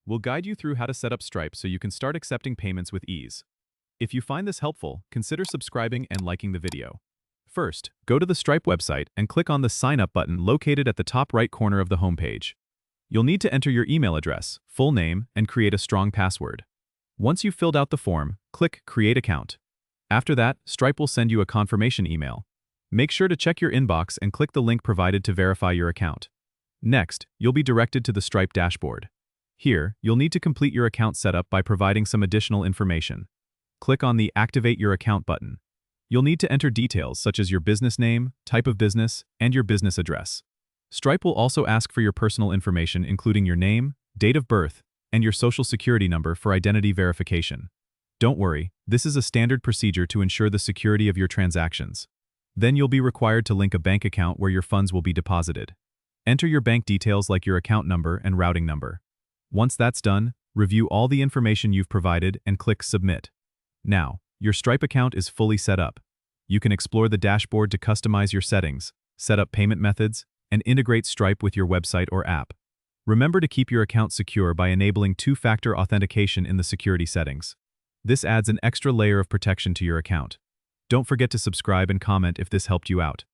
we'll guide you through how to set up Stripe so you can start accepting payments with ease. If you find this helpful, consider subscribing and liking the video. First, go to the Stripe website and click on the Sign Up button located at the top right corner of the homepage. You'll need to enter your email address, full name, and create a strong password. Once you've filled out the form, click Create Account. After that, Stripe will send you a confirmation email. Make sure to check your inbox and click the link provided to verify your account. Next, you'll be directed to the Stripe dashboard. Here, you'll need to complete your account setup by providing some additional information. Click on the Activate Your Account button. You'll need to enter details such as your business name, type of business, and your business address. Stripe will also ask for your personal information including your name, date of birth, and your social security number for identity verification. Don't worry, this is a standard procedure to ensure the security of your transactions. Then you'll be required to link a bank account where your funds will be deposited. Enter your bank details like your account number and routing number. Once that's done, review all the information you've provided and click Submit. Now, your Stripe account is fully set up. You can explore the dashboard to customize your settings, set up payment methods, and integrate Stripe with your website or app. Remember to keep your account secure by enabling two-factor authentication in the security settings. This adds an extra layer of protection to your account. Don't forget to subscribe and comment if this helped you out.